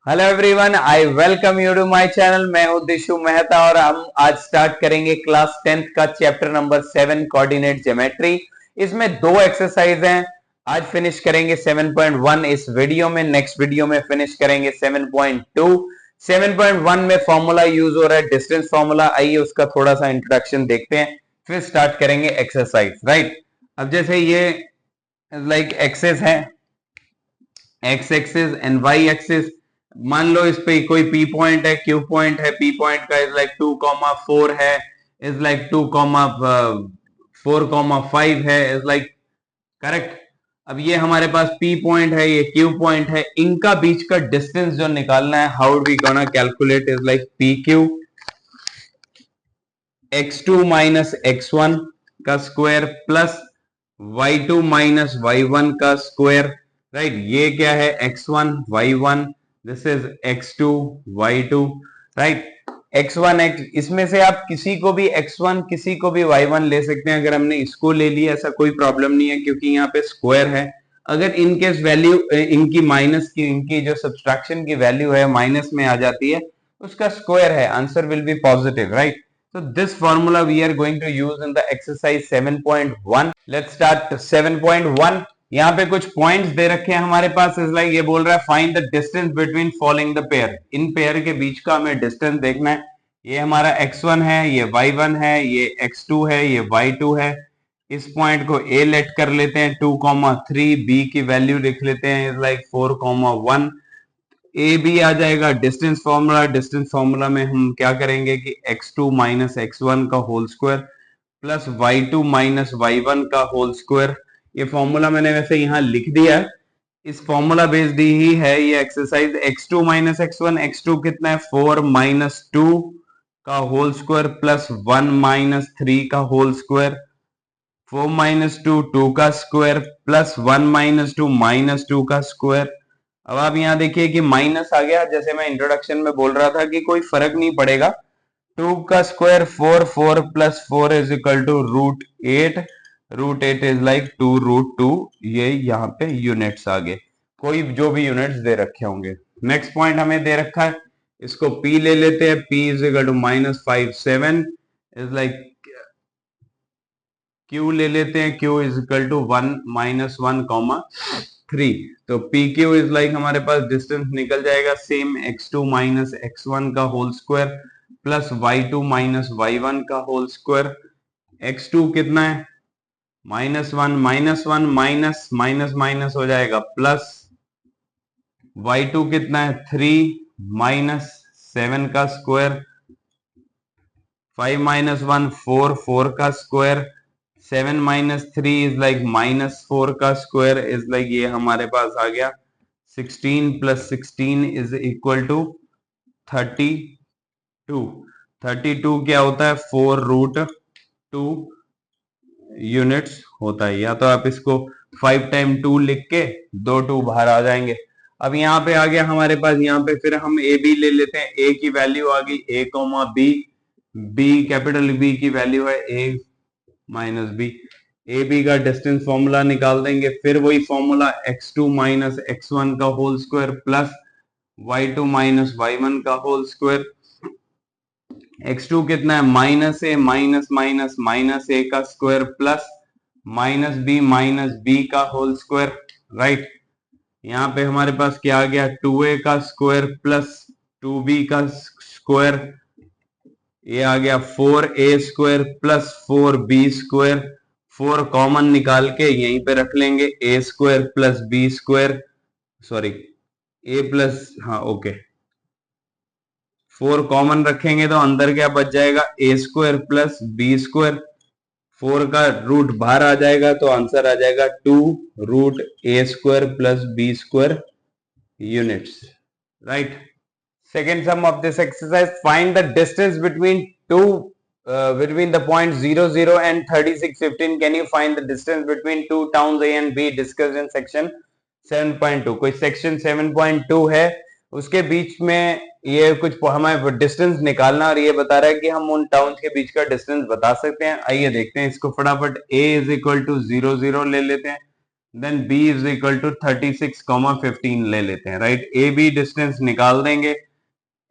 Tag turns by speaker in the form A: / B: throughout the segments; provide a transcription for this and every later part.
A: Hello everyone, I welcome you to my channel. मैं हूं दिशु मेहता और हम आज स्टार्ट करेंगे क्लास 10th का चैप्टर नंबर 7 कोऑर्डिनेट ज्योमेट्री। इसमें दो एक्सरसाइज हैं। आज फिनिश करेंगे 7.1 इस वीडियो में, नेक्स्ट वीडियो में फिनिश करेंगे 7.2। 7.1 में फॉर्मूला यूज हो रहा है डिस्टेंस फॉर्मूला। आइए उसका थोड़ा सा इंट्रोडक्शन देखते हैं, फिर स्टार्ट करेंगे एक्सरसाइज। राइट, अब जैसे ये लाइक एक्सेस है, x axis and y axis. मान लो इस पे कोई पी पॉइंट है, क्यू पॉइंट है। पी पॉइंट का इज लाइक 2,4 है, इज लाइक 2,4,5 है, इज लाइक करेक्ट। अब ये हमारे पास पी पॉइंट है, ये क्यू पॉइंट है, इनका बीच का डिस्टेंस जो निकालना है, how we gonna calculate, is like P Q x2 minus x1 का square plus y2 minus y1 का स्क्वायर। राइट, ये क्या है, x1 y1, this is x2 y2। Right, x1 x, इसमें से आप किसी को भी x1 किसी को भी y1 ले सकते हैं। अगर हमने इसको ले लिया ऐसा कोई प्रॉब्लम नहीं है, क्योंकि यहाँ पे स्क्वायर है। अगर इनकेस वैल्यू इनकी माइनस की, इनकी जो सब्सट्रैक्शन की वैल्यू है माइनस में आ जाती है, उसका स्क्वायर है, answer will be positive. Right, so this formula we are going to use in the exercise 7.1. let's start 7.1. यहाँ पे कुछ पॉइंट्स दे रखे हैं हमारे पास। इस लाइक ये बोल रहा है find the distance between following the pair. In pair के बीच का हमें डिस्टेंस देखना है। ये हमारा x1 है, ये y1 है, ये x2 है, ये y2 है। इस पॉइंट को a लेट कर लेते हैं 2,3, b की वैल्यू लिख लेते हैं इज लाइक 4,1। ए बी आ जाएगा डिस्टेंस फॉर्मूला। डिस्टेंस फॉर्मूला में हम क्या करेंगे कि x2 माइनस x1 का whole square plus y2 minus y1 का होल स्क्वायर। ये फॉर्मूला मैंने वैसे यहाँ लिख दिया है, इस फॉर्मूला बेस्ड ही है ये exercise. x2 minus x1, x2 कितना है 4 माइनस 2 का होल स्क्वायर प्लस 1 माइनस 3 का होल स्क्वायर। 4 माइनस 2 2 का स्क्वायर प्लस 1 माइनस 2 माइनस 2 का स्क्वायर। अब आप यहाँ देखिए कि माइनस आ गया, जैसे मैं इंट्रोडक्शन में बोल रहा था कि कोई फर्क नहीं पड़ेगा। 2 का square 4, 4 plus 4 is equal to √8। √8 is like 2√2। ये यहाँ पे यूनिट्स आ गए, कोई जो भी यूनिट्स दे रखे होंगे। नेक्स्ट पॉइंट हमें दे रखा है, इसको P ले लेते हैं। P is equal to -57 is like Q ले लेते हैं। Q is equal to 1 -1,3। तो पी क्यू इज लाइक हमारे पास डिस्टेंस निकल जाएगा सेम, x2 माइनस x1 का whole square plus y2 minus y1 का होल स्क्वायर। x2 कितना है -1 -1 माइनस माइनस माइनस हो जाएगा प्लस। y2 कितना है 3 माइनस 7 का स्क्वायर। 5 माइनस 1 4, 4 का स्क्वायर। 7 माइनस 3 इज लाइक -4 का स्क्वायर इज लाइक ये हमारे पास आ गया 16 प्लस 16 इज इक्वल टू 32। 32 क्या होता है 4√2 यूनिट्स होता है। या तो आप इसको 5 टाइम 2 लिख के 2 2 बाहर आ जाएंगे। अब यहाँ पे आ गया हमारे पास, यहाँ पे फिर हम ए बी ले लेते हैं। ए की वैल्यू आ गई a, b. B capital B की वैल्यू है a minus b. A B का डिस्टेंस फॉर्मूला निकाल देंगे, फिर वही फॉर्मूला x2 माइनस x1 का whole square plus y2 minus y1 का होल स्क्वायर। x2 कितना है -a minus minus minus a का स्क्वायर प्लस माइनस बी का होल स्क्वायर। राइट, यहाँ पे हमारे पास क्या आ गया 2a का स्क्वायर प्लस 2b का स्क्वायर। ये आ गया 4a square plus 4b square. 4 common निकाल के यहीं पे रख लेंगे, a square plus b square, sorry a plus, हाँ ओके, 4 कॉमन रखेंगे तो अंदर क्या बच जाएगा a square plus b square. 4 का रूट बाहर आ जाएगा तो आंसर आ जाएगा 2√a square plus b square units. Right, second sum of this exercise, find the distance between between the points 0 0 and 36 15. Can you find the distance between two towns A and B discussed in section 7.2? कोई section 7.2 है, उसके बीच में ये कुछ हमें distance निकालना, और ये बता रहा है कि हम उन टाउन्स के बीच का डिस्टेंस बता सकते हैं। आइए देखते हैं इसको फटाफट। A इज इक्वल टू 0 0 ले लेते हैं, then b is equal to 36,15 ले लेते हैं, राइट। ए बी डिस्टेंस निकाल देंगे,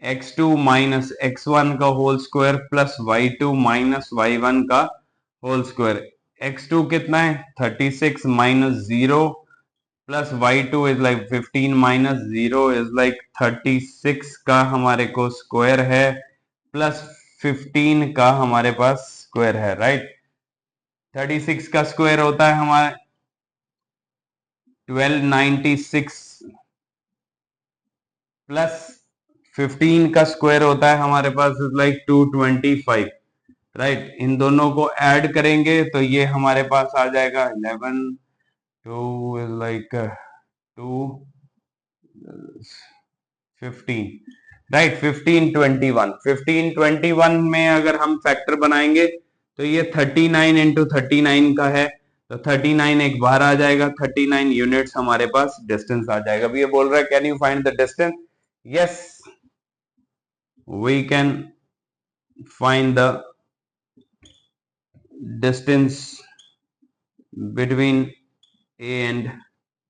A: x2 माइनस x1 का whole square plus y2 minus y1 का होल स्क्वायर। x2 कितना है 36 minus 0 plus y2 is like 15 minus 0 is like 36 का हमारे को स्क्वायर है प्लस 15 का हमारे पास स्क्वायर है, राइट। 36 का स्क्वायर होता है हमारे 1296 प्लस 15 का स्क्वायर होता है हमारे पास इज लाइक 225, राइट। इन दोनों को ऐड करेंगे तो ये हमारे पास आ जाएगा 11 2 इज लाइक 2 15, राइट। 1521 में अगर हम फैक्टर बनाएंगे तो ये 39 इंटू 39 का है, तो 39 एक बाहर आ जाएगा, 39 यूनिट्स हमारे पास डिस्टेंस आ जाएगा। अभी ये बोल रहा है can you find the distance, yes we can find the distance between A and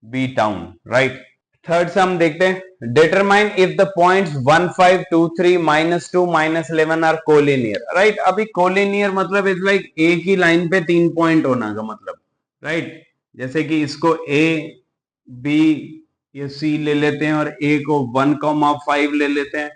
A: B town, right. Third sum देखते हैं, determine if the points 1 5 2 3 -2 -11 are collinear, right. अभी कोलिनियर मतलब इज लाइक एक ही लाइन पे 3 पॉइंट होना का मतलब, राइट। जैसे कि इसको ए बी या सी ले लेते हैं और ए को 1,5 ले लेते हैं,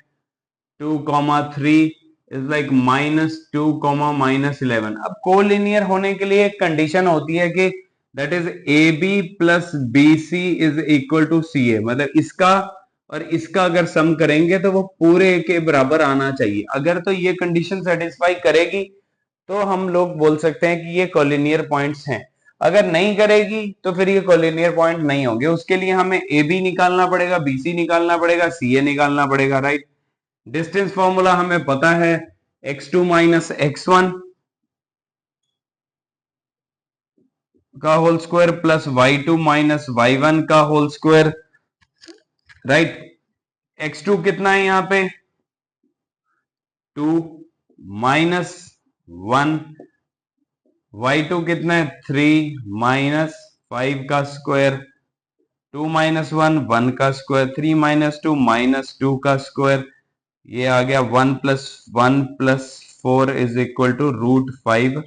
A: 2,3 इज लाइक -2, -11। अब कोलिनियर होने के लिए एक कंडीशन होती है कि that is A B plus B C is equal to C A, मतलब इसका और इसका अगर सम करेंगे तो वो पूरे के बराबर आना चाहिए। अगर तो ये कंडीशन सेटिस्फाई करेगी तो हम लोग बोल सकते हैं कि ये कोलिनियर पॉइंट्स हैं। अगर नहीं करेगी तो फिर ये कोलिनियर पॉइंट नहीं होंगे। उसके लिए हमें ए बी निकालना पड़ेगा, बी सी निकालना पड़ेगा, सी ए निकालना पड़ेगा, राइट। डिस्टेंस फॉर्मूला हमें पता है x2 माइनस x1 का whole square plus y2 minus y1 का होल स्क्वायर, राइट। x2 कितना है यहाँ पे 2 माइनस 1, y2 कितना है 3 माइनस 5 का स्क्वायर, 2 माइनस 1 1 का स्क्वायर, 3 माइनस 2 -2 का स्क्वायर, ये आ गया 1 plus 1 plus 4 is equal to √5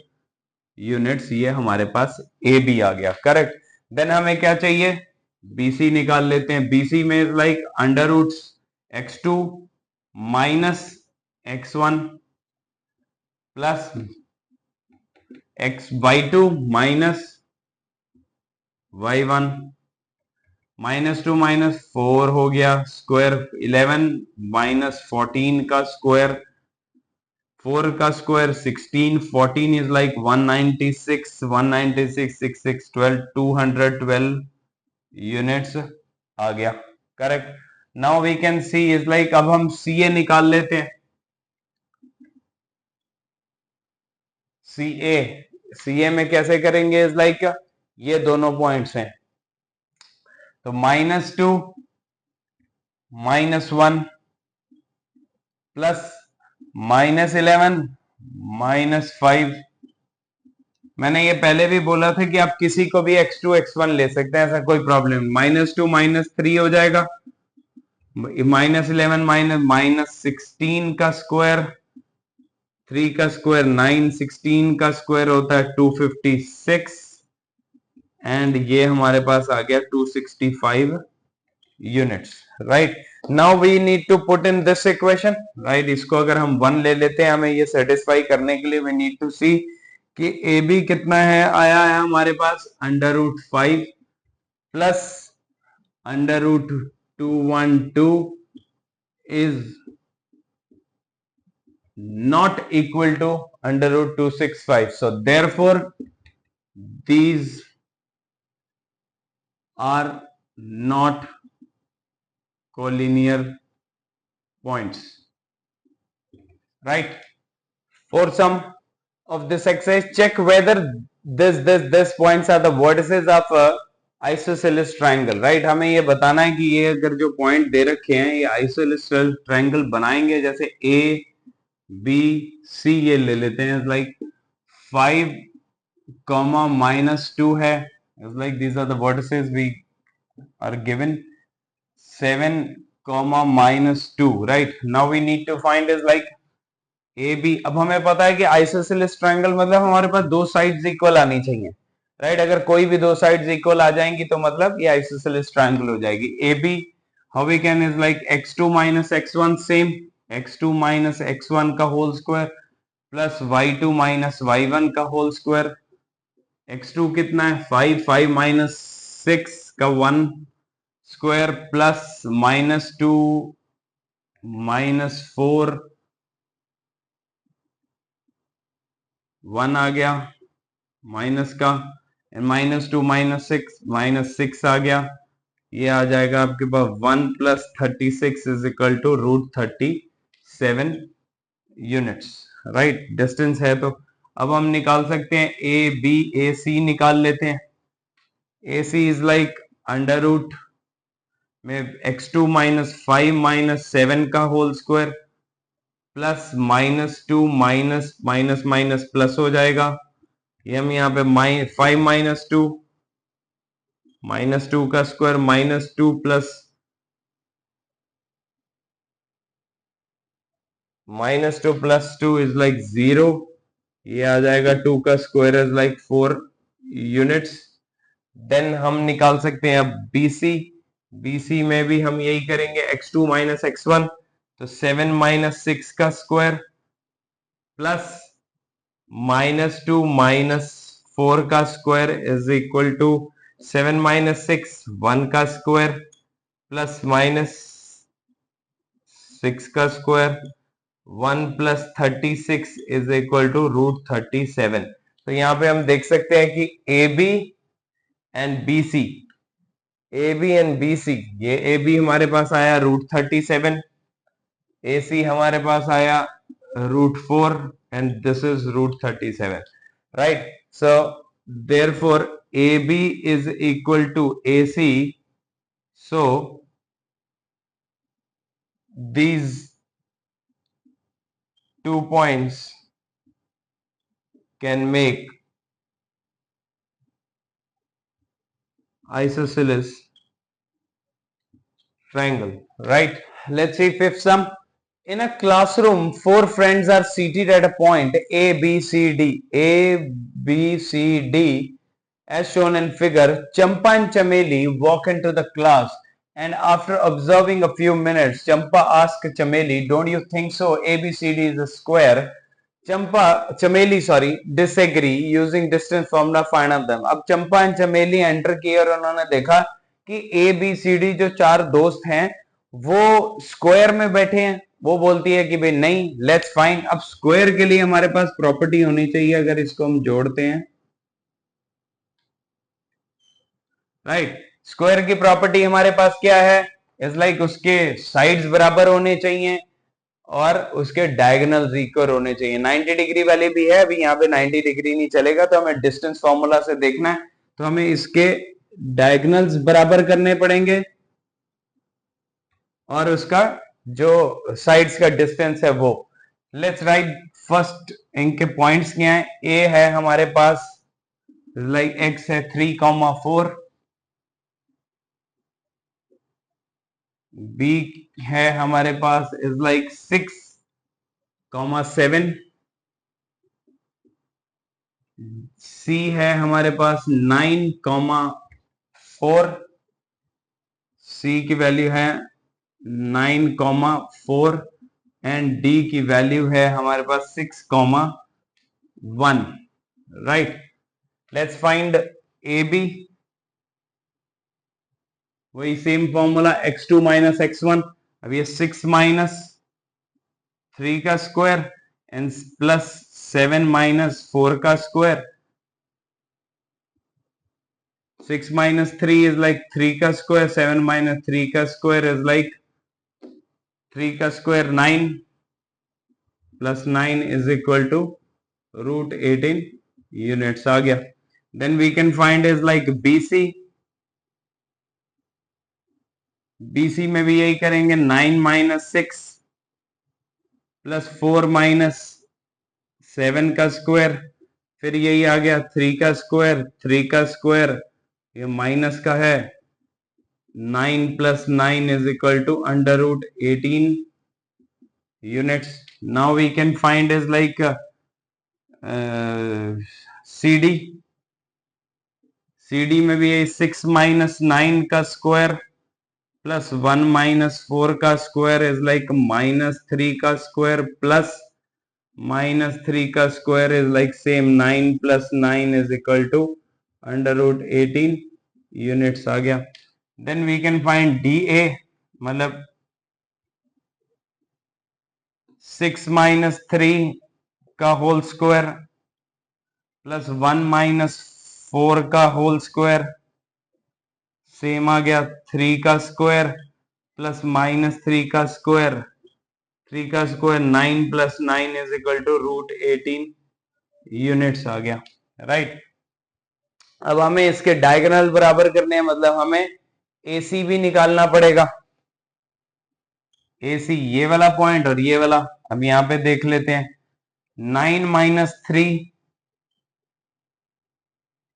A: units. ये हमारे पास ए बी आ गया, करेक्ट। देन हमें क्या चाहिए, बीसी निकाल लेते हैं। बीसी में is like under roots x2 minus x1 plus y2 minus y1, -2 -4 हो गया स्क्वायर, 11 -14 का स्क्वायर, 4 का स्क्वायर 16, 14 इज लाइक 196, 196 6 6 12 212 यूनिट्स आ गया, correct. Now we can see is like, अब हम सी ए निकाल लेते हैं। सी ए में कैसे करेंगे, इज लाइक ये दोनों पॉइंट्स हैं तो -2 -1 प्लस -11 -5। मैंने ये पहले भी बोला था कि आप किसी को भी x2 x1 ले सकते हैं, ऐसा कोई प्रॉब्लम। -2 -3 हो जाएगा, -11 -16 का स्क्वायर, 3 का स्क्वायर 9, 16 का स्क्वायर होता है 256 एंड ये हमारे पास आ गया 265 units, right. Now we need to put in this equation, right. इसको अगर हम 1 ले लेते हैं, हमें ये सेटिस्फाई करने के लिए वी नीड टू सी कि ए बी कितना है, आया है हमारे पास √5 plus √212 is not equal to √265. So therefore these are not collinear points, right? For some of this exercise, check whether this points are the vertices of isosceles triangle, right? हमें ये बताना है कि ये अगर जो पॉइंट दे रखे हैं ये isosceles triangle बनाएंगे, जैसे A B C ये ले लेते हैं, लाइक 5, -2 है, It's like these are the vertices we are given 7 comma minus 2, right? Now we need to find is like A B. अब हमें पता है कि आइसोसेलेस ट्रायंगल मतलब हमारे पास दो साइड्स इक्वल आनी चाहिए, राइट? अगर कोई भी दो साइड्स इक्वल आ जाएंगी तो मतलब ये आइसोसेलेस ट्रायंगल हो जाएगी. A B how we can is like x2 minus x1 same, x2 minus x1 का whole square plus y2 minus y1 का होल स्क्वायर. x2 कितना है 5, 5 माइनस 6 का 1 स्क्वायर प्लस माइनस 2 माइनस 4 1 आ गया माइनस का, minus 2 minus 6 आ गया. ये आ जाएगा आपके पास 1 plus 36 is equal to root 37 units, right? Distance है तो अब हम निकाल सकते हैं ए बी. ए सी निकाल लेते हैं. A C is like under root में x2 माइनस 5 माइनस 7 का whole square plus minus 2 minus minus minus plus हो जाएगा. ये हम यहाँ पे 5 माइनस 2 का square minus 2 plus minus 2 plus 2 is like 0. ये आ जाएगा 2 का square is like 4 units. Then हम निकाल सकते हैं अब बीसी. बीसी में भी हम यही करेंगे x2 माइनस x1, तो 7 माइनस 6 का स्क्वायर प्लस माइनस 2 माइनस 4 का square is equal to 7 minus 6 1 का स्क्वायर प्लस माइनस 6 का square 1 plus 36 is equal to root 37. तो यहाँ पे हम देख सकते हैं कि A B and B C, A B and B C, ये ए बी हमारे पास आया रूट 37, ए सी हमारे पास आया root 4 and this is root 37, right? So therefore A B is equal to A C. So these 2 points can make isosceles triangle, right? Let's see fifth sum. In a classroom, 4 friends are seated at a point A, B, C, D. A, B, C, D, as shown in figure. Champa and Chameli walk into the class, and after observing a few minutes, Champa asks Chameli, "Don't you think so? ABCD is a square." Chameli disagree. Using distance formula find out them. अब चंपा and चमेली enter किए और उन्होंने देखा कि A B C D जो चार दोस्त हैं वो स्क्वायर में बैठे हैं. वो बोलती है कि भाई नहीं, लेट्स फाइंड. अब स्क्वायर के लिए हमारे पास प्रॉपर्टी होनी चाहिए. अगर इसको हम जोड़ते हैं, राइट, स्क्वायर की प्रॉपर्टी हमारे पास क्या है? इज लाइक उसके साइड्स बराबर होने चाहिए और उसके डायगोनल इक्वल होने चाहिए. 90 डिग्री वाली भी है, अभी यहाँ पे 90 डिग्री नहीं चलेगा, तो हमें डिस्टेंस फॉर्मूला से देखना है. तो हमें इसके डायगोनल्स बराबर करने पड़ेंगे और उसका जो साइड्स का डिस्टेंस है वो. Let's write. फर्स्ट इनके पॉइंट्स क्या है? ए है हमारे पास लाइक एक्स है 3,4, बी है हमारे पास इज लाइक 6,7, सी है हमारे पास 9,4, सी की वैल्यू है 9,4 एंड डी की वैल्यू है हमारे पास 6,1, right? Let's find A B. वही same formula x2 minus x1. अब ये 6 माइनस 3 का स्क्वायर एंड प्लस 7 माइनस 4 का स्क्वायर. 6 minus 3 is like 3 का स्क्वायर, 7 minus 3 का स्क्वायर is like 3 का square 9 plus 9 is equal to root 18 units आ गया. Then we can find is like BC. BC में भी यही करेंगे 9 माइनस 6 प्लस 4 माइनस 7 का स्क्वायर, फिर यही आ गया 3 का स्क्वायर 3 का स्क्वायर ये माइनस का है, 9 + 9 is equal to √18 units. Now we can find is like CD. CD में भी है 6 - 9 का स्क्वायर प्लस 1 - 4 का स्क्वायर इज लाइक -3 का स्क्वायर प्लस -3 का square is like same 9 + 9 is equal to √18 units आ गया. Then we can find DA, मतलब 6 - 3 का होल स्क्वायर प्लस 1 - 4 का होल स्क्वायर सेम आ गया 3 का स्क्वायर प्लस -3 का स्क्वायर, 3 का square 9 + 9 is equal to √18 units आ गया. राइट. अब हमें इसके डायगोनल बराबर करने हैं, मतलब हमें AC भी निकालना पड़ेगा. AC ये वाला पॉइंट और ये वाला. अब यहां पे देख लेते हैं. 9 - 3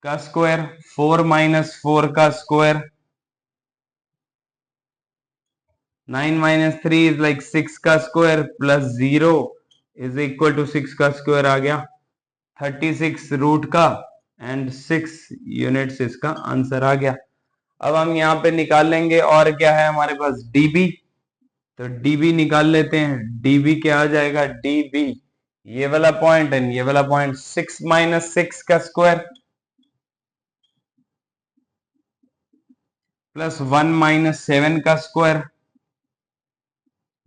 A: का स्क्वायर, 4 - 4 का स्क्वायर, 9 - 3 इज लाइक 6 का square plus 0 is equal to 6 का स्क्वायर आ गया 36 रूट का एंड 6 यूनिट्स इसका आंसर आ गया. अब हम यहाँ पे निकाल लेंगे और क्या है हमारे पास DB. तो DB निकाल लेते हैं. DB क्या आ जाएगा, DB ये वाला पॉइंट एंड ये वाला पॉइंट, 6 - 6 का स्क्वायर प्लस 1 - 7 का स्क्वायर,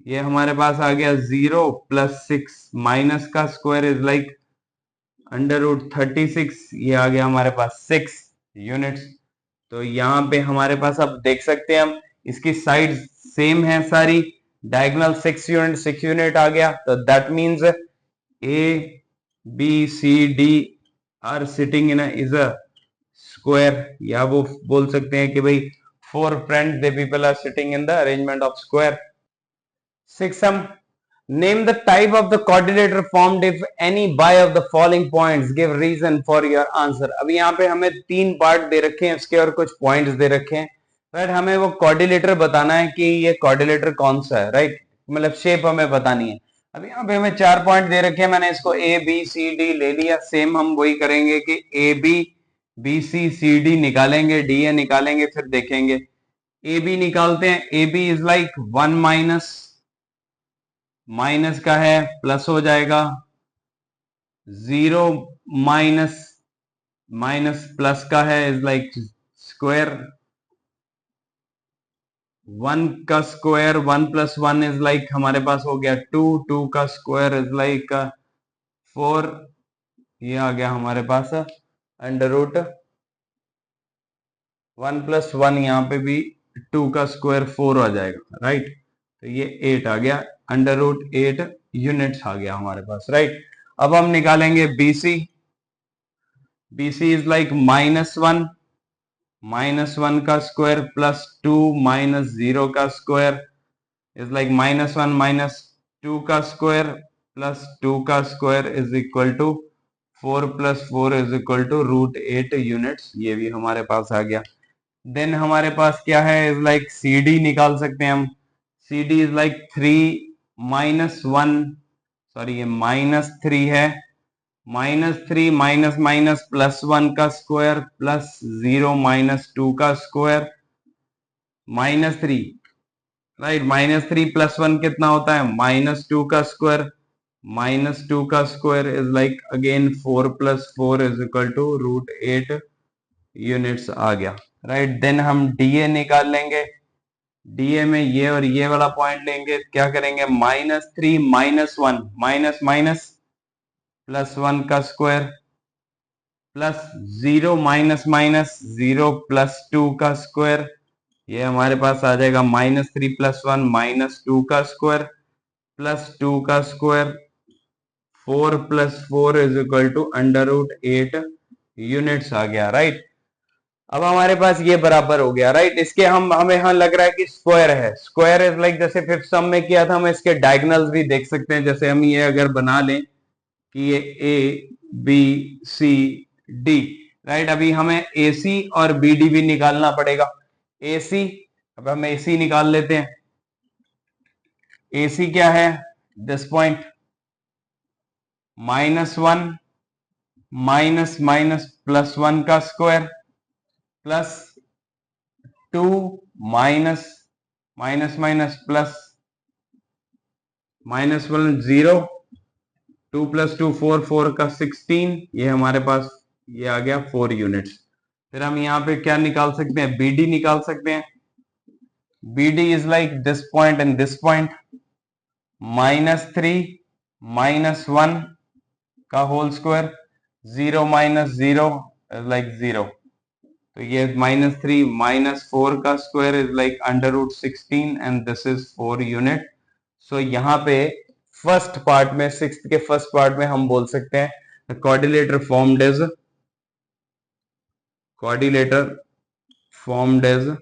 A: ये हमारे पास आ गया 0 + 6 माइनस का स्क्वायर इज लाइक √36, ये आ गया हमारे पास 6 यूनिट्स. तो यहाँ पे हमारे पास अब देख सकते हैं हम इसकी साइड सेम है सारी, डायगोनल 6 यूनिट आ गया. तो that means ABCD are sitting in is a square, या वो बोल सकते हैं कि भाई 4 friends they people are sitting in the arrangement of square. 6 name the type of the quadrilateral formed if any by of the following points give reason for your answer. अब यहाँ पे हमें 3 पार्ट दे रखे हैं इसके और कुछ पॉइंट्स दे रखे हैं. राइट. हमें वो क्वाड्रिलेटर बताना है कि ये क्वाड्रिलेटर कौन सा है. राइट. मतलब शेप हमें बतानी है. अब यहाँ पे हमें 4 पॉइंट दे रखे हैं, मैंने इसको ABCD ले लिया. सेम हम वही करेंगे कि ABBCCD निकालेंगे, DA निकालेंगे, फिर देखेंगे. AB निकालते हैं. AB इज लाइक 1 माइनस का है प्लस हो जाएगा, 0 माइनस प्लस का है इज लाइक स्क्वायर, 1 का स्क्वायर 1 + 1 इज लाइक हमारे पास हो गया 2, 2 का स्क्वायर इज लाइक 4, ये आ गया हमारे पास √1 + 1, यहाँ पे भी 2 का स्क्वायर 4 आ जाएगा. राइट. तो ये 8 आ गया, √8 यूनिट्स आ गया हमारे पास. राइट. अब हम निकालेंगे BC. BC इज लाइक -1 का स्क्वायर प्लस 2 - 0 का स्क्वायर इज लाइक -1 - 2 का स्क्वायर प्लस 2 का square is equal to 4 + 4 is equal to √8 units. ये भी हमारे पास आ गया. देन हमारे पास क्या है इज लाइक CD निकाल सकते हैं हम. CD इज लाइक 3 - 1, सॉरी ये -3 है, -3 माइनस +1 का स्क्वायर प्लस 0 - 2 का स्क्वायर -3. राइट. -3 + 1 कितना होता है, -2 का स्क्वायर, -2 का square is like again 4 + 4 is equal to √8 units आ गया. राइट. देन हम DA निकाल लेंगे. DA में ये और ये वाला पॉइंट लेंगे. क्या करेंगे, -3 - 1 माइनस +1 का स्क्वायर प्लस 0 - 0 + 2 का स्क्वायर, ये हमारे पास आ जाएगा -3 + 1 -2 का स्क्वायर प्लस 2 का square, 4 + 4 is equal to √8 units आ गया. राइट. अब हमारे पास ये बराबर हो गया. राइट. इसके हमें यहाँ लग रहा है कि स्क्वायर है. स्क्वायर इज लाइक जैसे फिफ्थ सम में किया था, हम इसके डायगोनल्स भी देख सकते हैं. जैसे हम ये अगर बना लें कि ये ABCD, राइट। अभी हमें AC और BD भी निकालना पड़ेगा। AC, अब हम AC निकाल लेते हैं। AC क्या है, दिस पॉइंट, -1 माइनस माइनस +1 का square plus 2 minus minus minus plus -1 0, 2 + 2 4, 4 का 16, ये हमारे पास ये आ गया 4 यूनिट्स। फिर हम यहाँ पे क्या निकाल सकते हैं, BD निकाल सकते हैं। BD is like this point and this point, -3 -1 का होल स्क्वायर, 0 - 0 इज लाइक 0, तो ये -3 -4 का square is like √16 and this is 4 unit. So यहाँ पे फर्स्ट पार्ट में, सिक्स्थ के फर्स्ट पार्ट में हम बोल सकते हैं कोऑर्डिनेटर फॉर्म्ड एज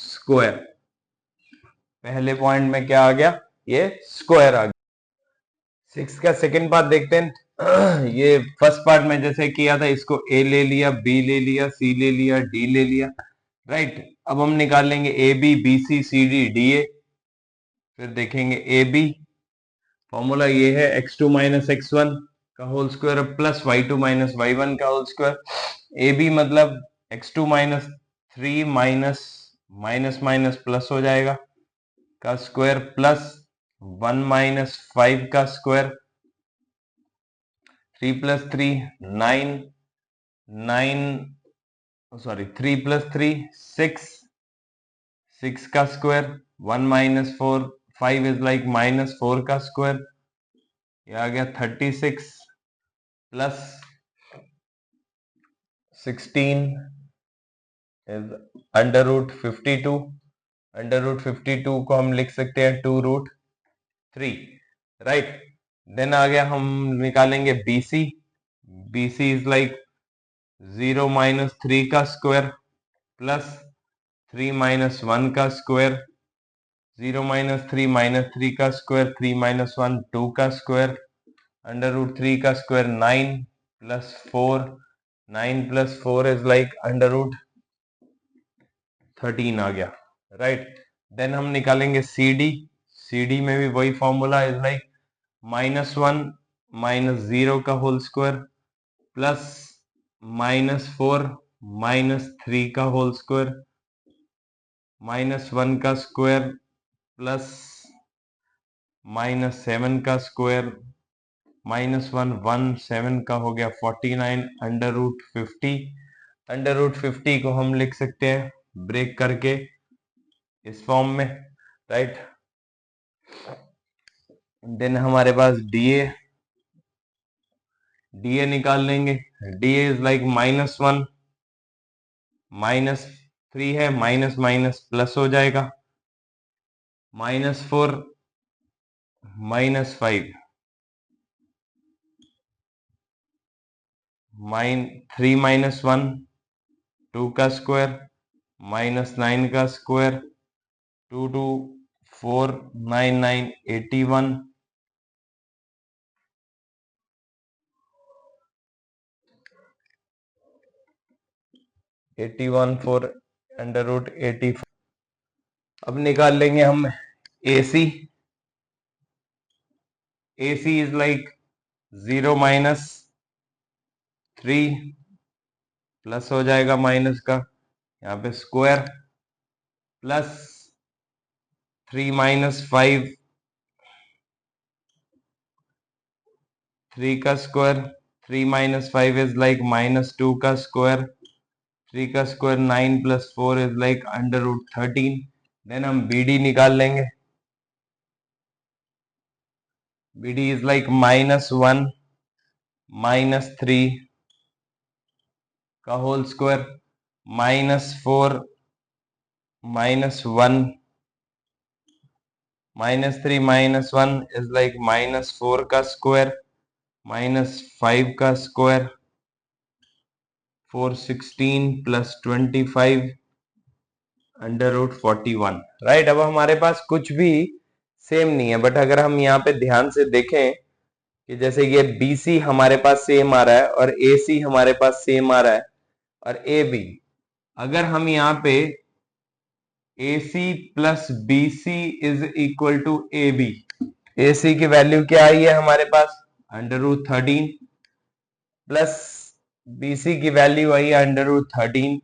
A: स्क्वायर। पहले पॉइंट में क्या आ गया, ये स्क्वायर आ गया। सिक्स का सेकेंड पार्ट देखते हैं। ये फर्स्ट पार्ट में जैसे किया था, इसको A ले लिया, B ले लिया, C ले लिया, D ले लिया, राइट। अब हम निकाल लेंगे AB BC CD DA। फिर देखेंगे AB, फॉर्मूला ये है x2 - x1 का whole square plus y2 - y1 का होल स्क्वायर। AB मतलब x2 - 3 minus minus minus plus हो जाएगा का स्क्वायर प्लस 1 - 5 का स्क्वायर, 3 + 3 9 9 सॉरी 3 + 3 6 6 का स्क्वायर, 1 - 4 5 इज लाइक -4 का स्क्वायर, ये आ गया 36 प्लस 16 इज √52। √52 को हम लिख सकते हैं 2√3, राइट। देन आ गया, हम निकालेंगे BC। BC इज लाइक 0 - 3 का स्क्वायर प्लस 3 - 1 का स्क्वायर, 0 - 3 -3 का स्क्वायर, 3 - 1 2 का स्क्वायर, √3 का स्क्वायर 9 + 4, 9 + 4 इज लाइक √13 आ गया, राइट। देन हम निकालेंगे CD। CD में भी वही फॉर्मूला इज लाइक -1 - 0 का होल स्क्वायर प्लस -4 -3 का होल स्क्वायर, -1 का स्क्वायर प्लस -7 का स्क्वायर, -1 1 7 का हो गया 49 √50। √50 को हम लिख सकते हैं ब्रेक करके इस फॉर्म में, राइट। देन हमारे पास DA निकाल लेंगे। DA इज लाइक -1 -3 है, माइनस माइनस प्लस हो जाएगा, -4 -5 3 - 1 2 का स्क्वायर, -9 का स्क्वायर, 2 2 4 9 9 81, 81 4 √84। अब निकाल लेंगे हम AC। AC is like 0 - 3 plus हो जाएगा माइनस का, यहाँ पे स्क्वायर प्लस 3 - 5 3 का स्क्वायर, 3 - 5 इज लाइक -2 का स्क्वायर, 3 का स्क्वायर 9 + 4 इज लाइक √13। देन हम BD निकाल लेंगे। BD इज लाइक -1 -3 का होल स्क्वायर, -4 -1 -3 -1 इज लाइक -4 का स्क्वायर, -5 का स्क्वायर, 416 + 25 √41, राइट। अब हमारे पास कुछ भी सेम नहीं है, बट अगर हम यहाँ पे ध्यान से देखें
B: कि जैसे ये BC हमारे पास सेम आ रहा है और AC हमारे पास सेम आ रहा है और AB,
A: अगर हम यहाँ पे AC plus BC is equal to AB,
B: AC की वैल्यू क्या आई है हमारे पास
A: √13
B: प्लस BC की वैल्यू आई है √13,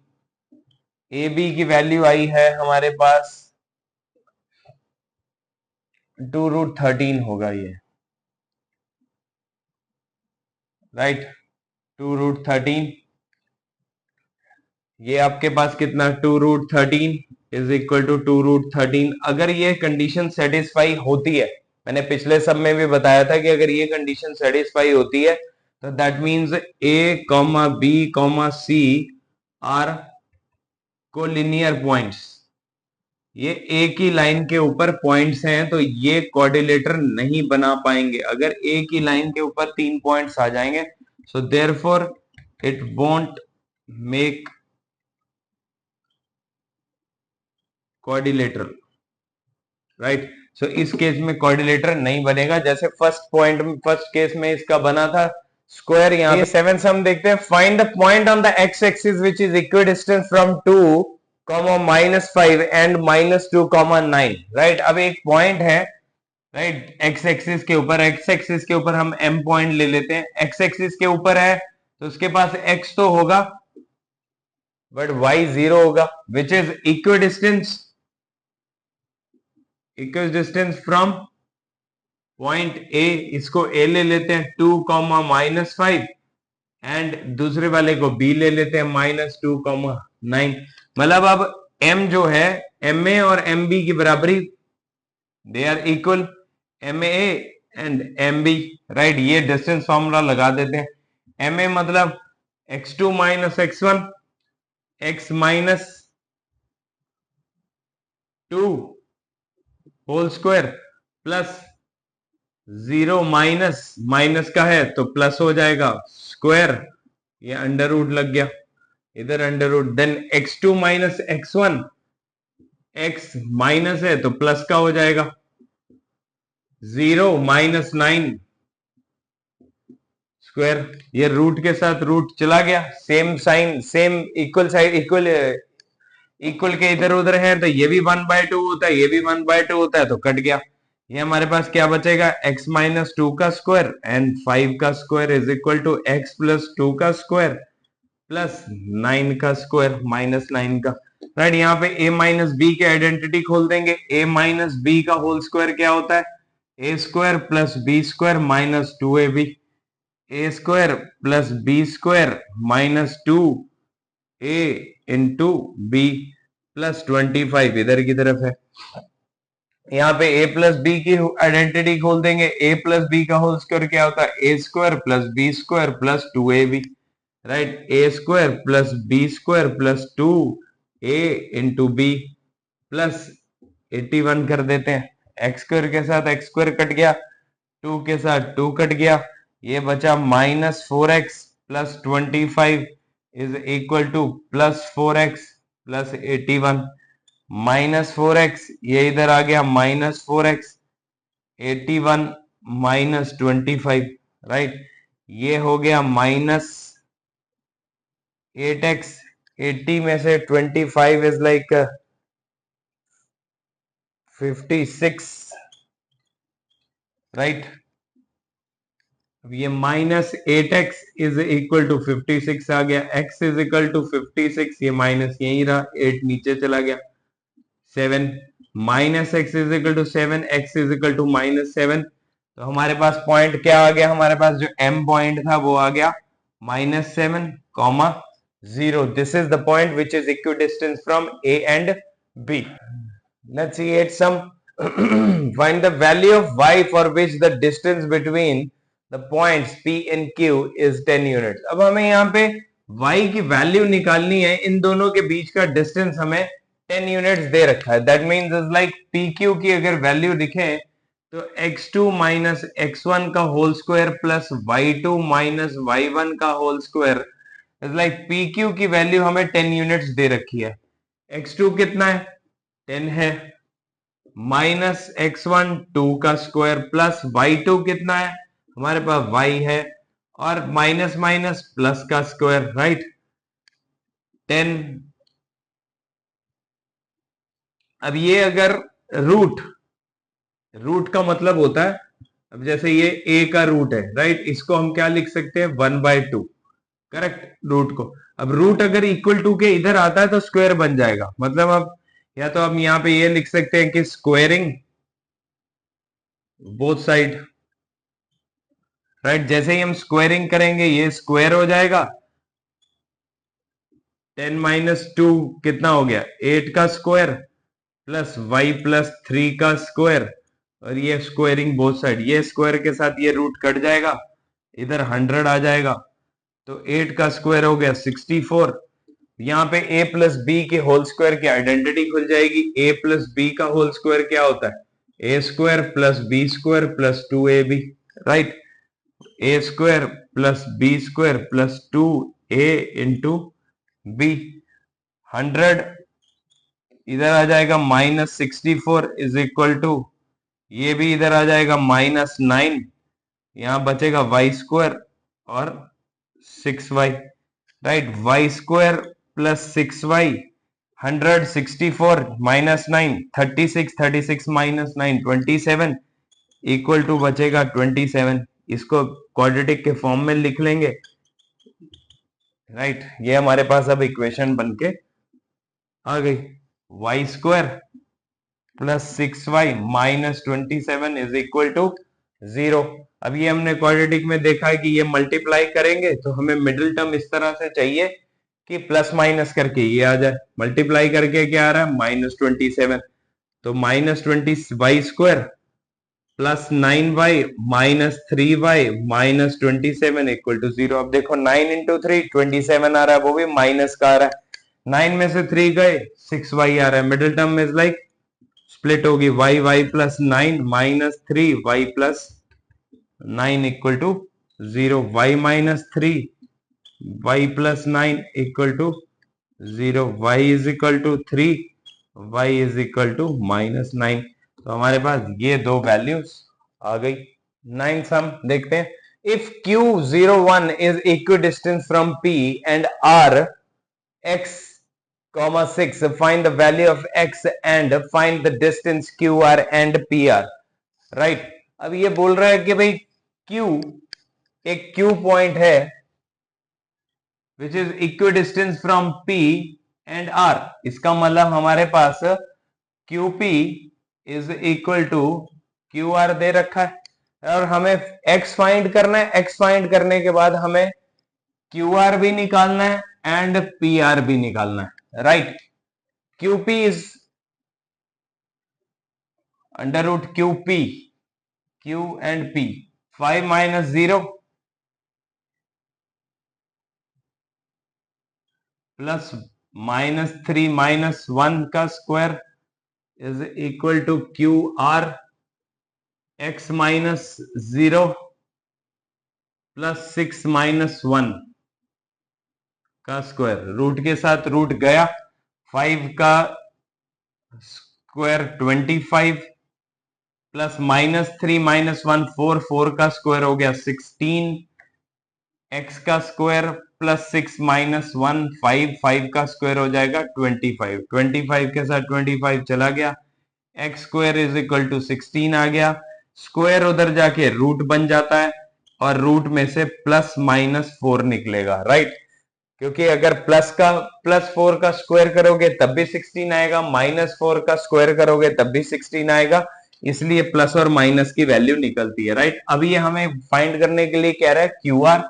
B: AB की वैल्यू आई है हमारे पास 2√13 होगा ये, राइट, 2√13।
A: ये आपके पास कितना 2√13 इज इक्वल टू 2√13। अगर ये कंडीशन सेटिस्फाई होती है,
B: मैंने पिछले सब में भी बताया था कि अगर ये कंडीशन सेटिस्फाई होती है
A: तो that means A, B, C are collinear points. ये एक ही लाइन के ऊपर पॉइंट्स हैं तो ये कोऑर्डिनेटर नहीं बना पाएंगे। अगर एक ही लाइन के ऊपर 3 पॉइंट्स आ जाएंगे, so therefore it won't make coordinator, right. So इस केस में कोऑर्डिनेटर नहीं बनेगा। जैसे फर्स्ट केस में इसका बना था स्क्वायर। यहाँ पे 7 सम देखते हैं। Find the point on the x axis which is equidistance from 2, -5 and -2, 9, right. अब एक पॉइंट है, राइट, एक्स एक्सिस के ऊपर हम m पॉइंट ले लेते हैं। एक्स एक्सिस के ऊपर है तो उसके पास x तो होगा
B: बट y 0 होगा,
A: विच is equidistance from point A। इसको A ले लेते हैं 2, -5 एंड दूसरे वाले को B ले लेते हैं -2, 9। मतलब अब m जो है MA और MB की बराबरी, they are equal, MA and MB, right. ये डिस्टेंस फॉर्मूला लगा देते हैं। MA मतलब x2 - x1, x -2 whole square plus 0 minus का है तो प्लस हो जाएगा स्क्वायर, ये अंडर रूट लग गया, इधर under root. Then x2 - x1, x minus है तो प्लस का हो जाएगा, 0 - 9 स्क्वायर। ये रूट के साथ रूट चला गया,
B: same sign, same equal side,
A: equal के इधर उधर है तो ये भी 1/2 होता है, ये भी 1/2 होता है तो कट गया। ये हमारे पास क्या बचेगा, x -2 का स्क्वायर एंड 5 का square is equal to x + 2 का स्क्वायर प्लस 9 का स्क्वायर -9 का, राइट। यहाँ पे a - b के आइडेंटिटी खोल देंगे। a - b का होल स्क्वायर क्या होता है, a² + b² -2ab, a² + b² -2a into b plus 25 इधर की तरफ है। यहाँ पे a + b की आइडेंटिटी खोल देंगे। a + b का होल स्क्वायर क्या होता है, a² + b² + 2ab, right. a² + b² + 2a into b plus 81 कर देते हैं। x² के साथ x² कट गया, 2 के साथ 2 कट गया, ये बचा -4x + 25 is equal to +4x + 81। -4x ये इधर आ गया, -4x, 81 - 25, राइट। ये हो गया -8x, 80 में से 25 इज लाइक 56, राइट। अब ये -8x इज इक्वल टू 56 आ गया, x इज इक्वल टू 56, ये माइनस यही रहा, 8 नीचे चला गया, 7 -x is equal to 7, x is equal to -7। तो हमारे पास पॉइंट क्या आ गया, हमारे पास जो m पॉइंट था वो आ गया -7, 0। This is the point which is equidistance from a and b। Let's see 8 sum. Find the value of y for which the distance between the points P and Q is 10 units। अब हमें यहाँ पे y की value निकालनी है, इन दोनों के बीच का डिस्टेंस हमें 10 यूनिट्स दे रखा है। That means is like PQ की अगर वैल्यू लिखें तो x2 - x1 का whole square plus y2 - y1 का whole square is like PQ की वैल्यू हमें 10 यूनिट्स दे रखी है। x2 कितना है, 10 है, -x1 2 का स्क्वायर प्लस y2 कितना है,
B: हमारे पास y है और माइनस माइनस प्लस का स्क्वायर, राइट 10। अब ये अगर रूट रूट का मतलब होता है, अब जैसे ये a का रूट है, राइट, इसको हम क्या लिख सकते हैं 1/2, करेक्ट, रूट को। अब रूट अगर इक्वल टू के इधर आता है तो स्क्वायर बन जाएगा, मतलब अब या तो हम यहाँ पे ये लिख सकते हैं कि स्क्वायरिंग बोथ साइड, राइट। जैसे ही हम स्क्वायरिंग करेंगे ये स्क्वायर हो जाएगा, 10 माइनस 2 कितना हो गया 8 का स्क्वायर प्लस y प्लस 3 का स्क्वायर, और ये स्क्वायरिंग बोथ साइड, ये स्क्वायर के साथ ये रूट कट जाएगा, इधर 100 आ जाएगा, तो 8 का स्क्वायर हो गया 64। यहाँ पे a प्लस बी के होल स्क्वायर की आइडेंटिटी खुल जाएगी। a प्लस बी का होल स्क्वायर क्या होता है, a square plus b square plus 2ab, right, a square plus b square plus 2a into b. 100 इधर आ जाएगा -64 इज इक्वल टू, ये भी इधर आ जाएगा -9, यहां बचेगा वाई स्क्वायर और 6y, right, y square plus 6y, 164 minus 9 36, 36 minus 9 27 equal to बचेगा 27। इसको क्वाड्रेटिक के फॉर्म में लिख लेंगे, राइट। ये हमारे पास अब इक्वेशन बनके आ गई, y square plus 6y minus 27 is equal to 0। अब ये हमने क्वाड्रेटिक में देखा है कि ये मल्टीप्लाई करेंगे तो हमें मिडिल टर्म इस तरह से चाहिए कि प्लस माइनस करके ये आ जाए, मल्टीप्लाई करके क्या आ रहा है -27, तो -20y square plus 9y minus 3y minus 27 equal to 0। अब देखो 9 इंटू 3 27 आ रहा है, वो भी माइनस का आ रहा है, 9 में से 3 गए 6y आ रहा है, middle term is like split होगी, y plus 9 minus 3y plus 9 equal to 0, y minus 3 y plus 9 equal to 0, y is equal to 3 y is equal to -9। तो हमारे पास ये दो वैल्यूज आ गई। 9 सम देखते हैं। If Q01 is equidistance from P and R x, 6, find the value of x and find the distance QR and PR, right. अब ये बोल रहा है कि भाई Q एक Q पॉइंट है which is equidistance from P and R, इसका मतलब हमारे पास QP is equal to QR दे रखा है और हमें x फाइंड करना है। x फाइंड करने के बाद हमें QR भी निकालना है एंड PR भी निकालना है, right. QP is under root QP, Q and P, 5 minus 0 plus -3 minus 1 का square is equal to QR, x minus 0 plus 6 minus 1 का स्क्वायर, रूट के साथ रूट गया, 5 का स्क्वायर 25 प्लस -3 माइनस 1 4, 4 का स्क्वायर हो गया 16, x का स्क्वायर प्लस 6 माइनस 1 5, 5 का स्क्वायर हो जाएगा 25, 25 के साथ 25 चला गया, x square is equal to 16 आ गया, स्क्वायर उधर जाके रूट बन जाता है और रूट में से प्लस -4 निकलेगा, राइट। क्योंकि अगर प्लस 4 का स्क्वायर करोगे तब भी 16 आएगा, -4 का स्क्वायर करोगे तब भी 16 आएगा, इसलिए प्लस और माइनस की वैल्यू निकलती है, राइट। अब ये हमें फाइंड करने के लिए कह रहा है QR।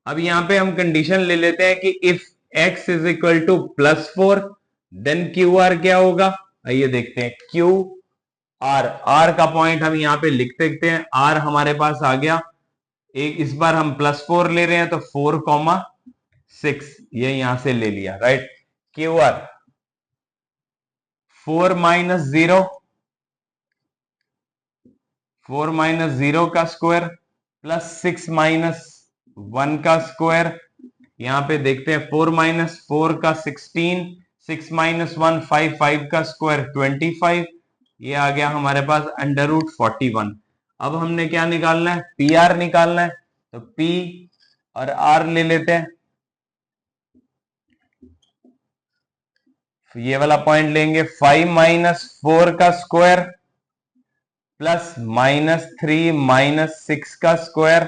B: अब यहाँ पे हम कंडीशन ले लेते हैं कि if x is equal to +4 then QR क्या होगा, आइए देखते हैं। R का पॉइंट हम यहाँ पे लिख सकते हैं, R हमारे पास आ गया, एक इस बार हम +4 ले रहे हैं तो 4,6 ये यहां से ले लिया, राइट। QR 4 माइनस 0, 4 माइनस 0 का स्क्वायर प्लस 6 माइनस 1 का स्क्वायर, यहां पे देखते हैं 4 माइनस 4 का 16, 6 माइनस 1 5, 5 का स्क्वायर 25, ये आ गया हमारे पास अंडर रूट 41। अब हमने क्या निकालना है, पी आर निकालना है, तो पी और आर ले लेते हैं। ये वाला पॉइंट लेंगे, 5 माइनस 4 का स्क्वायर प्लस माइनस 3 माइनस 6 का स्क्वायर,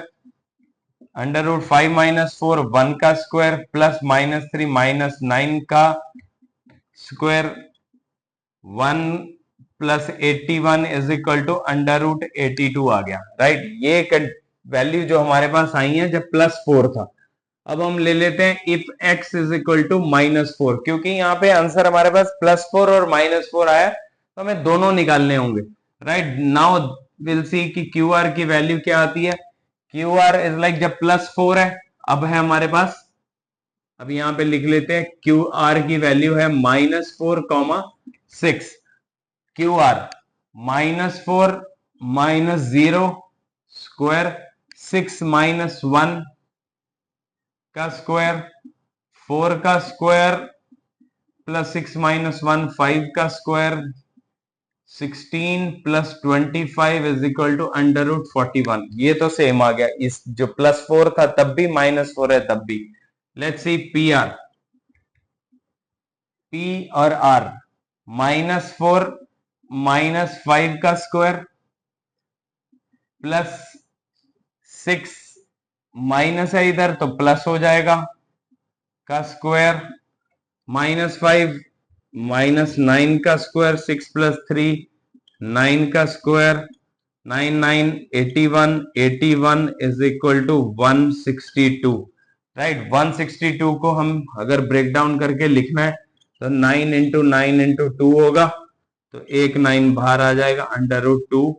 B: अंडर रूट 5 माइनस 4 1 का स्क्वायर प्लस माइनस 3 माइनस 9 का square, 1 plus 81 is equal to under root 82 आ गया, राइट। ये वैल्यू जो हमारे पास आई है जब +4 था। अब हम ले लेते हैं if x is equal to -4, क्योंकि यहाँ पे आंसर हमारे पास +4 और -4 आया, तो हमें दोनों निकालने होंगे, राइट। नाउ विल सी कि क्यू आर की वैल्यू क्या आती है। क्यू आर इज लाइक जब +4 है, अब है हमारे पास, अब यहां पे लिख लेते हैं क्यू आर की वैल्यू है -4, 6। क्यू आर -4 -0 स्क्वायर 6 माइनस 1 का स्क्वायर 4 का स्क्वायर प्लस 6 माइनस 1 5 का square 16 plus 25 is equal to under root 41। ये तो सेम आ गया, इस जो +4 था तब भी, -4 है तब भी। Let's see P R, P और आर, -4 -5 का स्क्वायर प्लस 6 माइनस है इधर तो प्लस हो जाएगा का स्क्वायर, -5 -9 का स्क्वायर 6 प्लस 3 9 का square 9 9 81 81 is equal to 162, right. 162 को हम अगर ब्रेक डाउन करके लिखना है तो 9 इंटू 9 इंटू 2 होगा, तो एक 9 बाहर आ जाएगा, अंडर रूट 2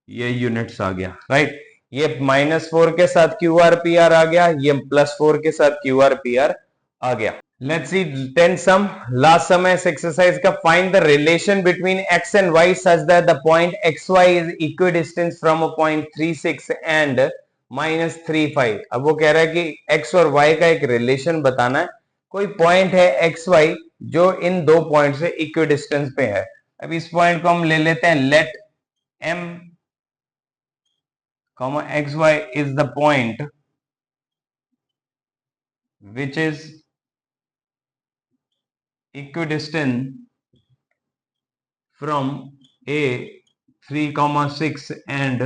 B: ये यूनिट्स आ गया, राइट। ये -4 के साथ क्यू आर पी आर आ गया, ये +4 के साथ क्यू आर पी आर आ गया। Let's see 10 sum. Last sum is exercise का find the relation between x and y such that the point xy is equidistant from a point 36 and -35। अब वो कह रहा है कि x और y का एक रिलेशन बताना है। कोई पॉइंट है xy जो इन दो पॉइंट से इक्विडिस्टेंस पे है। अब इस पॉइंट को हम ले लेते हैं, late m, xy is the point which is equidistant from a 3,6 and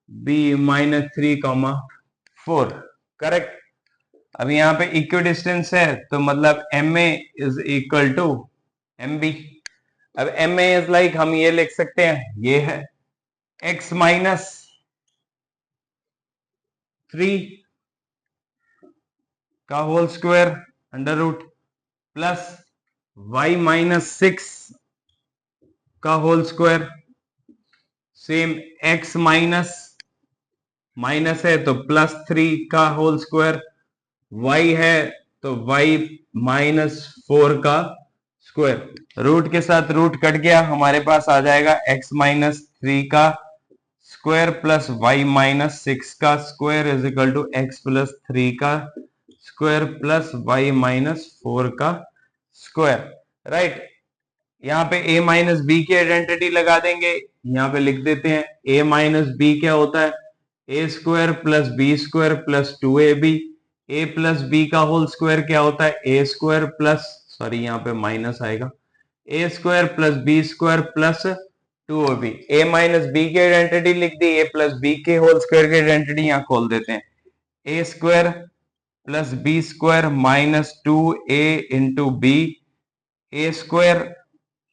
B: b -3,4, correct. अब यहाँ पे इक्विडिस्टेंस है तो मतलब MA is equal to MB। अब MA इज लाइक हम ये लिख सकते हैं, ये है x माइनस 3 का whole square under root plus y -6 का whole square, same x minus है तो +3 का होल स्क्वायर, y है तो y -4 का स्क्वायर। रूट के साथ रूट कट गया, हमारे पास आ जाएगा x -3 का स्क्वायर प्लस y -6 का square is equal to x +3 का स्क्वायर प्लस y -4 का स्क्वायर, राइट। यहाँ पे a माइनस बी की आइडेंटिटी लगा देंगे, यहाँ पे लिख देते हैं a माइनस बी क्या होता है, a square plus b square plus 2ab। a plus B का होल स्क्वायर क्या होता है, a स्क्वायर प्लस, सॉरी यहाँ पे माइनस आएगा, a square plus b square plus 2ab। a minus b की आइडेंटिटी लिख दी, a प्लस बी के होल स्क्वायर की आइडेंटिटी यहाँ खोल देते हैं, a square plus b square -2a into b, a square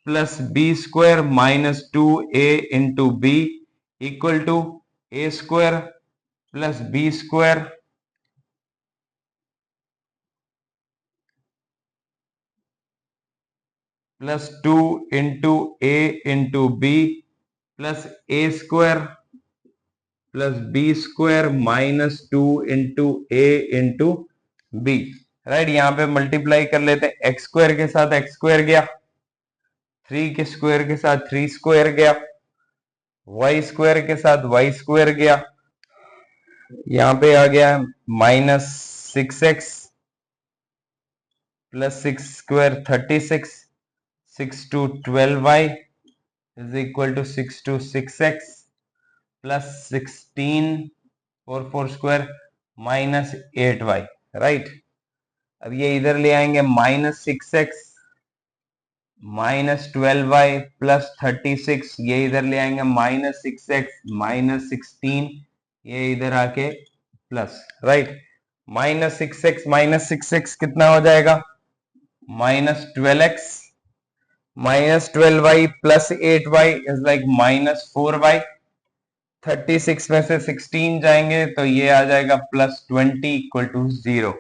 B: plus b square -2a into b equal to a square plus b square plus 2 into a into b plus a square plus b square -2 into a into b, right. यहाँ पे multiply कर लेते हैं, x square के साथ x square गया, 3 के square के साथ 3 स्क्वायर गया, वाई स्क्वायर के साथ वाई स्क्वायर गया, यहाँ पे आ गया -6x plus 6 square 36, 6 to 12y is equal to 6 to 6x plus 16 4 4 square minus 8y, right. अब ये इधर ले आएंगे minus 6x minus 12y plus 36, ये इधर ले आएंगे माइनस 6x माइनस 16, ये इधर आके प्लस, राइट। माइनस 6x कितना हो जाएगा, minus 12x minus 12y plus 8y is like minus 4y। 36 में से 16 जाएंगे तो ये आ जाएगा प्लस 20 इक्वल टू 0,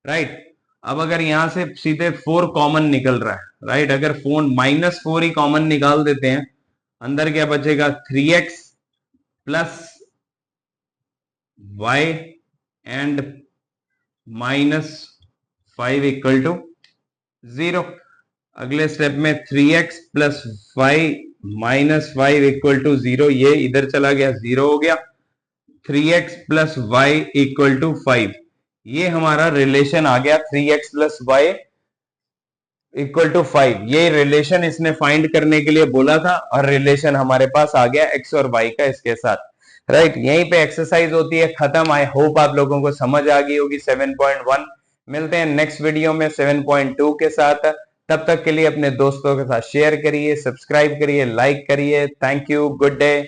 B: राइट। अब अगर यहां से सीधे 4 कॉमन निकल रहा है, राइट, अगर फोन माइनस 4 ही कॉमन निकाल देते हैं, अंदर क्या बचेगा 3x plus y and minus 5 equal to 0। अगले स्टेप में 3x plus y minus 5 equal to 0, ये इधर चला गया 0 हो गया। 3x plus y equal to 5, ये हमारा रिलेशन आ गया 3x plus y equal to 5। ये रिलेशन इसने फाइंड करने के लिए बोला था और रिलेशन हमारे पास आ गया x और y का इसके साथ, राइट। यहीं पे एक्सरसाइज होती है खत्म। आई होप आप लोगों को समझ आ गई होगी 7.1। मिलते हैं नेक्स्ट वीडियो में 7.2 के साथ। तब तक के लिए अपने दोस्तों के साथ शेयर करिए, सब्सक्राइब करिए, लाइक करिए। Thank you, good day.